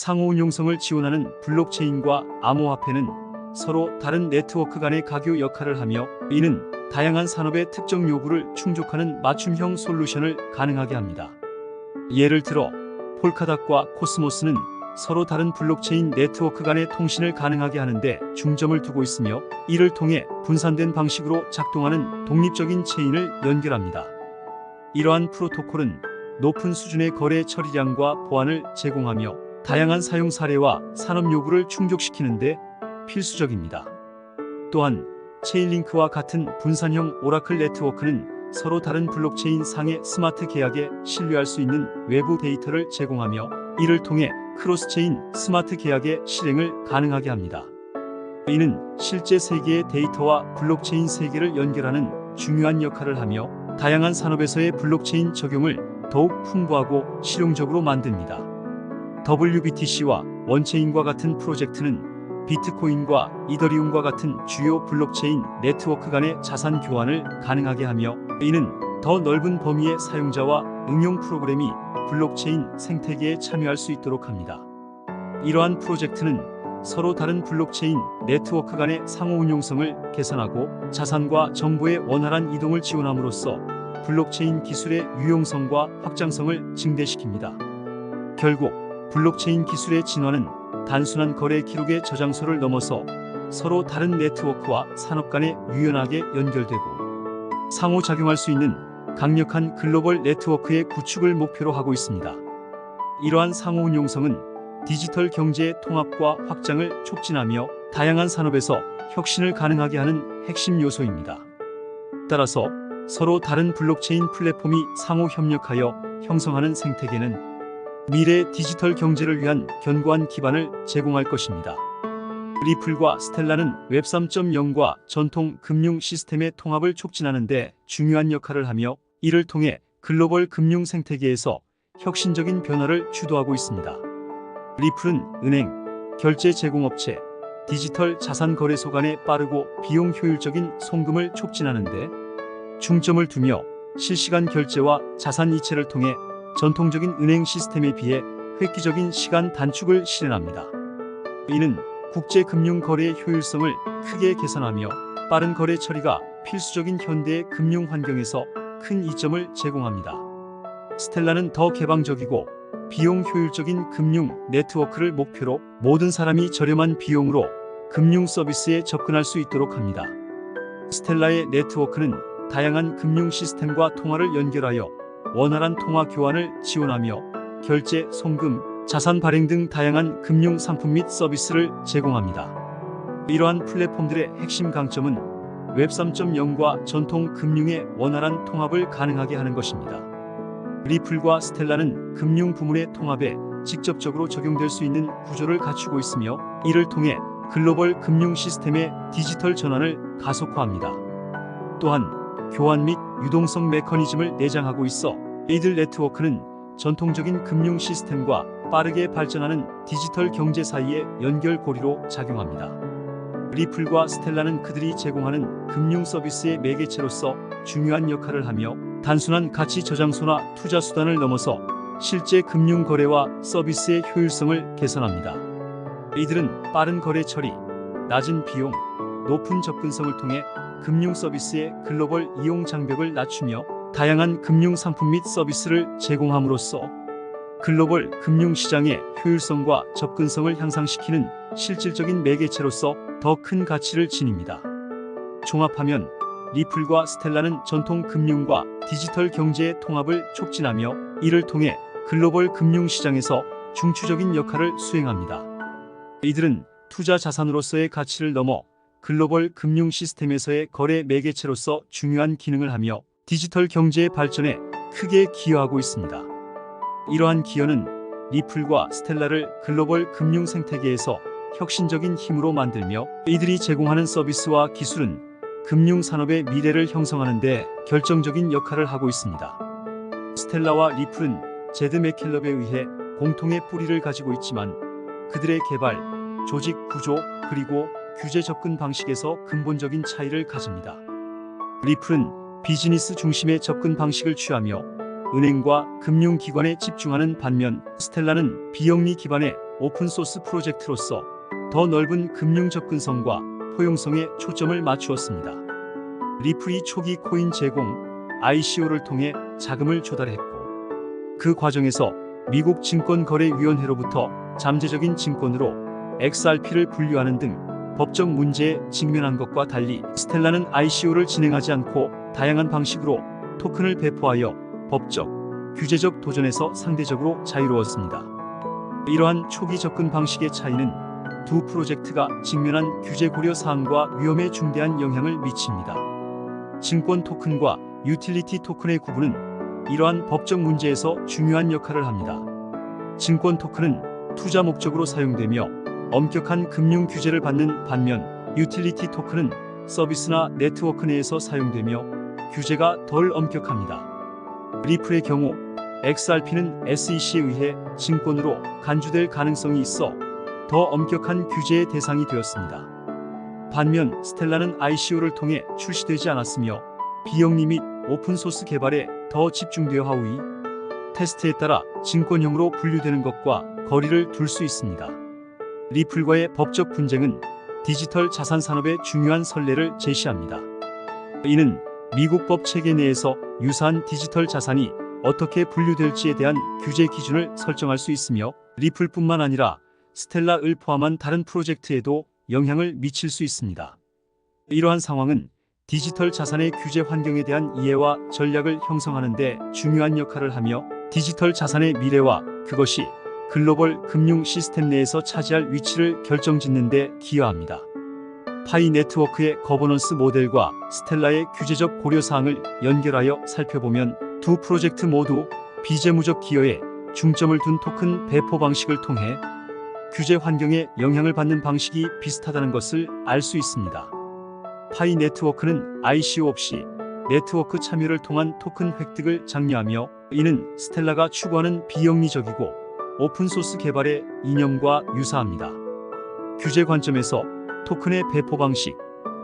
상호운용성을 지원하는 블록체인과 암호화폐는 서로 다른 네트워크 간의 가교 역할을 하며, 이는 다양한 산업의 특정 요구를 충족하는 맞춤형 솔루션을 가능하게 합니다. 예를 들어 폴카닷과 코스모스는 서로 다른 블록체인 네트워크 간의 통신을 가능하게 하는데 중점을 두고 있으며, 이를 통해 분산된 방식으로 작동하는 독립적인 체인을 연결합니다. 이러한 프로토콜은 높은 수준의 거래 처리량과 보안을 제공하며 다양한 사용 사례와 산업 요구를 충족시키는 데 필수적입니다. 또한 체인링크와 같은 분산형 오라클 네트워크는 서로 다른 블록체인 상의 스마트 계약에 신뢰할 수 있는 외부 데이터를 제공하며, 이를 통해 크로스체인 스마트 계약의 실행을 가능하게 합니다. 이는 실제 세계의 데이터와 블록체인 세계를 연결하는 중요한 역할을 하며, 다양한 산업에서의 블록체인 적용을 더욱 풍부하고 실용적으로 만듭니다. WBTC와 원체인과 같은 프로젝트는 비트코인과 이더리움과 같은 주요 블록체인 네트워크 간의 자산 교환을 가능하게 하며, 이는 더 넓은 범위의 사용자와 응용 프로그램이 블록체인 생태계에 참여할 수 있도록 합니다. 이러한 프로젝트는 서로 다른 블록체인 네트워크 간의 상호운용성을 개선하고 자산과 정보의 원활한 이동을 지원함으로써 블록체인 기술의 유용성과 확장성을 증대시킵니다. 결국 블록체인 기술의 진화는 단순한 거래 기록의 저장소를 넘어서 서로 다른 네트워크와 산업 간에 유연하게 연결되고 상호작용할 수 있는 강력한 글로벌 네트워크의 구축을 목표로 하고 있습니다. 이러한 상호운용성은 디지털 경제의 통합과 확장을 촉진하며 다양한 산업에서 혁신을 가능하게 하는 핵심 요소입니다. 따라서 서로 다른 블록체인 플랫폼이 상호 협력하여 형성하는 생태계는 미래 디지털 경제를 위한 견고한 기반을 제공할 것입니다. 리플과 스텔라는 웹 3.0과 전통 금융 시스템의 통합을 촉진하는 데 중요한 역할을 하며, 이를 통해 글로벌 금융 생태계에서 혁신적인 변화를 주도하고 있습니다. 리플은 은행, 결제 제공업체, 디지털 자산 거래소 간의 빠르고 비용 효율적인 송금을 촉진하는 데 중점을 두며 실시간 결제와 자산 이체를 통해 전통적인 은행 시스템에 비해 획기적인 시간 단축을 실현합니다. 이는 국제 금융 거래의 효율성을 크게 개선하며 빠른 거래 처리가 필수적인 현대의 금융 환경에서 큰 이점을 제공합니다. 스텔라는 더 개방적이고 비용 효율적인 금융 네트워크를 목표로 모든 사람이 저렴한 비용으로 금융 서비스에 접근할 수 있도록 합니다. 스텔라의 네트워크는 다양한 금융 시스템과 통화를 연결하여 원활한 통화 교환을 지원하며 결제, 송금, 자산 발행 등 다양한 금융 상품 및 서비스를 제공합니다. 이러한 플랫폼들의 핵심 강점은 웹 3.0과 전통 금융의 원활한 통합을 가능하게 하는 것입니다. 리플과 스텔라는 금융 부문의 통합에 직접적으로 적용될 수 있는 구조를 갖추고 있으며, 이를 통해 글로벌 금융 시스템의 디지털 전환을 가속화합니다. 또한 교환 및 유동성 메커니즘을 내장하고 있어 이들 네트워크는 전통적인 금융 시스템과 빠르게 발전하는 디지털 경제 사이의 연결고리로 작용합니다. 리플과 스텔라는 그들이 제공하는 금융 서비스의 매개체로서 중요한 역할을 하며, 단순한 가치 저장소나 투자 수단을 넘어서 실제 금융 거래와 서비스의 효율성을 개선합니다. 이들은 빠른 거래 처리, 낮은 비용, 높은 접근성을 통해 금융 서비스의 글로벌 이용 장벽을 낮추며 다양한 금융 상품 및 서비스를 제공함으로써 글로벌 금융 시장의 효율성과 접근성을 향상시키는 실질적인 매개체로서 더 큰 가치를 지닙니다. 종합하면 리플과 스텔라는 전통 금융과 디지털 경제의 통합을 촉진하며, 이를 통해 글로벌 금융 시장에서 중추적인 역할을 수행합니다. 이들은 투자 자산으로서의 가치를 넘어 글로벌 금융 시스템에서의 거래 매개체로서 중요한 기능을 하며 디지털 경제의 발전에 크게 기여하고 있습니다. 이러한 기여는 리플과 스텔라를 글로벌 금융 생태계에서 혁신적인 힘으로 만들며, 이들이 제공하는 서비스와 기술은 금융 산업의 미래를 형성하는 데 결정적인 역할을 하고 있습니다. 스텔라와 리플은 제드 맥켈럽에 의해 공통의 뿌리를 가지고 있지만, 그들의 개발, 조직 구조, 그리고 규제 접근 방식에서 근본적인 차이를 가집니다. 리플은 비즈니스 중심의 접근 방식을 취하며 은행과 금융기관에 집중하는 반면, 스텔라는 비영리 기반의 오픈소스 프로젝트로서 더 넓은 금융 접근성과 포용성에 초점을 맞추었습니다. 리플이 초기 코인 제공, ICO를 통해 자금을 조달했고, 그 과정에서 미국 증권거래위원회로부터 잠재적인 증권으로 XRP를 분류하는 등 법적 문제에 직면한 것과 달리 스텔라는 ICO를 진행하지 않고 다양한 방식으로 토큰을 배포하여 법적, 규제적 도전에서 상대적으로 자유로웠습니다. 이러한 초기 접근 방식의 차이는 두 프로젝트가 직면한 규제 고려 사항과 위험에 중대한 영향을 미칩니다. 증권 토큰과 유틸리티 토큰의 구분은 이러한 법적 문제에서 중요한 역할을 합니다. 증권 토큰은 투자 목적으로 사용되며 엄격한 금융 규제를 받는 반면 유틸리티 토큰은 서비스나 네트워크 내에서 사용되며 규제가 덜 엄격합니다. 리플의 경우 XRP는 SEC에 의해 증권으로 간주될 가능성이 있어 더 엄격한 규제의 대상이 되었습니다. 반면 스텔라는 ICO를 통해 출시되지 않았으며 비영리 및 오픈소스 개발에 더 집중되어 하위 테스트에 따라 증권형으로 분류되는 것과 거리를 둘 수 있습니다. 리플과의 법적 분쟁은 디지털 자산 산업의 중요한 선례를 제시합니다. 이는 미국 법 체계 내에서 유사한 디지털 자산이 어떻게 분류될지에 대한 규제 기준을 설정할 수 있으며 리플뿐만 아니라 스텔라를 포함한 다른 프로젝트에도 영향을 미칠 수 있습니다. 이러한 상황은 디지털 자산의 규제 환경에 대한 이해와 전략을 형성하는 데 중요한 역할을 하며 디지털 자산의 미래와 그것이 글로벌 금융 시스템 내에서 차지할 위치를 결정짓는 데 기여합니다. 파이 네트워크의 거버넌스 모델과 스텔라의 규제적 고려사항을 연결하여 살펴보면 두 프로젝트 모두 비재무적 기여에 중점을 둔 토큰 배포 방식을 통해 규제 환경에 영향을 받는 방식이 비슷하다는 것을 알 수 있습니다. 파이 네트워크는 ICO 없이 네트워크 참여를 통한 토큰 획득을 장려하며, 이는 스텔라가 추구하는 비영리적이고 오픈소스 개발의 이념과 유사합니다. 규제 관점에서 토큰의 배포 방식,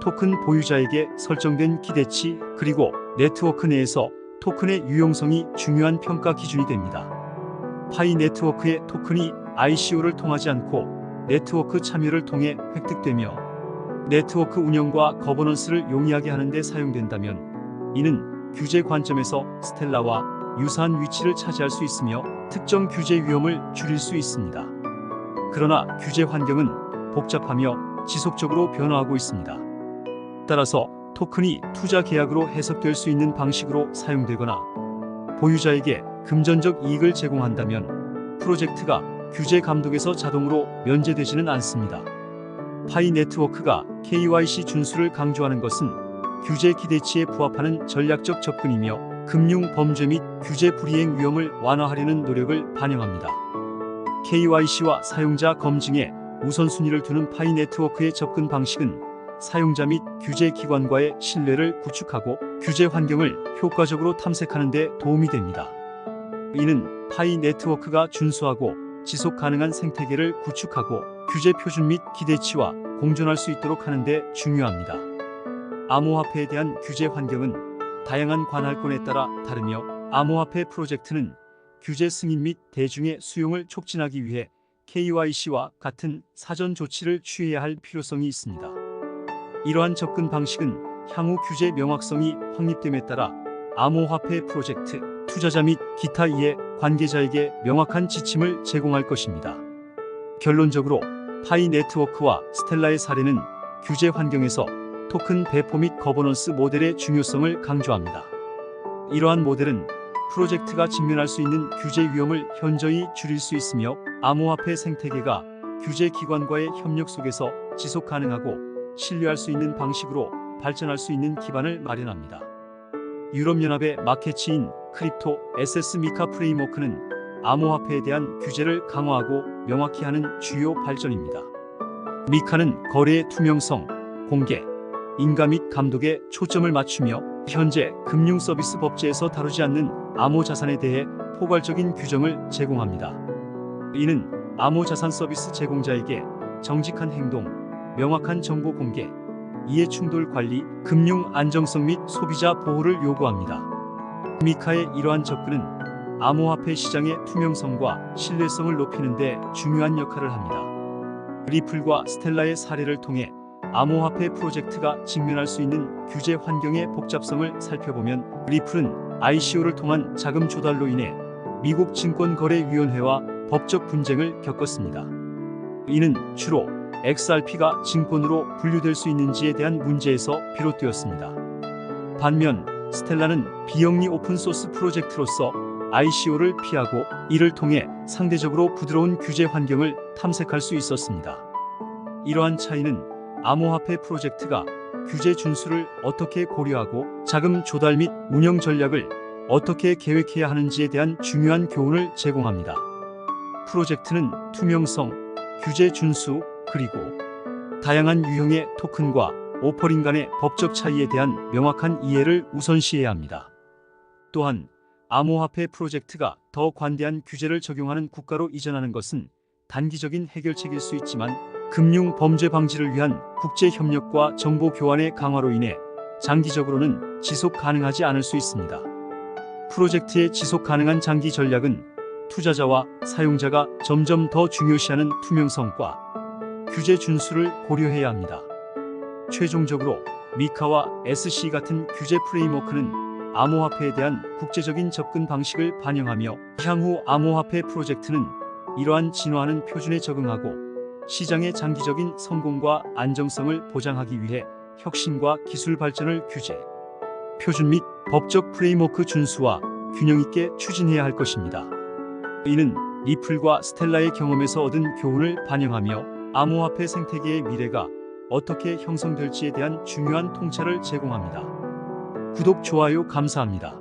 토큰 보유자에게 설정된 기대치, 그리고 네트워크 내에서 토큰의 유용성이 중요한 평가 기준이 됩니다. 파이 네트워크의 토큰이 ICO를 통하지 않고 네트워크 참여를 통해 획득되며 네트워크 운영과 거버넌스를 용이하게 하는 데 사용된다면, 이는 규제 관점에서 스텔라와 유사한 위치를 차지할 수 있으며 특정 규제 위험을 줄일 수 있습니다. 그러나 규제 환경은 복잡하며 지속적으로 변화하고 있습니다. 따라서 토큰이 투자 계약으로 해석될 수 있는 방식으로 사용되거나 보유자에게 금전적 이익을 제공한다면 프로젝트가 규제 감독에서 자동으로 면제되지는 않습니다. 파이 네트워크가 KYC 준수를 강조하는 것은 규제 기대치에 부합하는 전략적 접근이며 금융 범죄 및 규제 불이행 위험을 완화하려는 노력을 반영합니다. KYC와 사용자 검증에 우선순위를 두는 파이 네트워크의 접근 방식은 사용자 및 규제 기관과의 신뢰를 구축하고 규제 환경을 효과적으로 탐색하는 데 도움이 됩니다. 이는 파이 네트워크가 준수하고 지속 가능한 생태계를 구축하고 규제 표준 및 기대치와 공존할 수 있도록 하는 데 중요합니다. 암호화폐에 대한 규제 환경은 다양한 관할권에 따라 다르며 암호화폐 프로젝트는 규제 승인 및 대중의 수용을 촉진하기 위해 KYC와 같은 사전 조치를 취해야 할 필요성이 있습니다. 이러한 접근 방식은 향후 규제 명확성이 확립됨에 따라 암호화폐 프로젝트, 투자자 및 기타 이해 관계자에게 명확한 지침을 제공할 것입니다. 결론적으로 파이 네트워크와 스텔라의 사례는 규제 환경에서 토큰 배포 및 거버넌스 모델의 중요성을 강조합니다. 이러한 모델은 프로젝트가 직면할 수 있는 규제 위험을 현저히 줄일 수 있으며 암호화폐 생태계가 규제 기관과의 협력 속에서 지속 가능하고 신뢰할 수 있는 방식으로 발전할 수 있는 기반을 마련합니다. 유럽연합의 마켓치인 크립토 SS 미카 프레임워크는 암호화폐에 대한 규제를 강화하고 명확히 하는 주요 발전입니다. 미카는 거래의 투명성, 공개, 인가 및 감독에 초점을 맞추며 현재 금융서비스 법제에서 다루지 않는 암호자산에 대해 포괄적인 규정을 제공합니다. 이는 암호자산 서비스 제공자에게 정직한 행동, 명확한 정보 공개, 이해충돌 관리, 금융 안정성 및 소비자 보호를 요구합니다. 미카의 이러한 접근은 암호화폐 시장의 투명성과 신뢰성을 높이는 데 중요한 역할을 합니다. 리플과 스텔라의 사례를 통해 암호화폐 프로젝트가 직면할 수 있는 규제 환경의 복잡성을 살펴보면, 리플은 ICO를 통한 자금 조달로 인해 미국 증권거래위원회와 법적 분쟁을 겪었습니다. 이는 주로 XRP가 증권으로 분류될 수 있는지에 대한 문제에서 비롯되었습니다. 반면 스텔라는 비영리 오픈소스 프로젝트로서 ICO를 피하고 이를 통해 상대적으로 부드러운 규제 환경을 탐색할 수 있었습니다. 이러한 차이는 암호화폐 프로젝트가 규제 준수를 어떻게 고려하고 자금 조달 및 운영 전략을 어떻게 계획해야 하는지에 대한 중요한 교훈을 제공합니다. 프로젝트는 투명성, 규제 준수, 그리고 다양한 유형의 토큰과 오퍼링 간의 법적 차이에 대한 명확한 이해를 우선시해야 합니다. 또한 암호화폐 프로젝트가 더 관대한 규제를 적용하는 국가로 이전하는 것은 단기적인 해결책일 수 있지만, 금융 범죄 방지를 위한 국제 협력과 정보 교환의 강화로 인해 장기적으로는 지속 가능하지 않을 수 있습니다. 프로젝트의 지속 가능한 장기 전략은 투자자와 사용자가 점점 더 중요시하는 투명성과 규제 준수를 고려해야 합니다. 최종적으로 미카와 SC 같은 규제 프레임워크는 암호화폐에 대한 국제적인 접근 방식을 반영하며, 향후 암호화폐 프로젝트는 이러한 진화하는 표준에 적응하고 시장의 장기적인 성공과 안정성을 보장하기 위해 혁신과 기술 발전을 규제, 표준 및 법적 프레임워크 준수와 균형 있게 추진해야 할 것입니다. 이는 리플과 스텔라의 경험에서 얻은 교훈을 반영하며 암호화폐 생태계의 미래가 어떻게 형성될지에 대한 중요한 통찰을 제공합니다. 구독, 좋아요 감사합니다.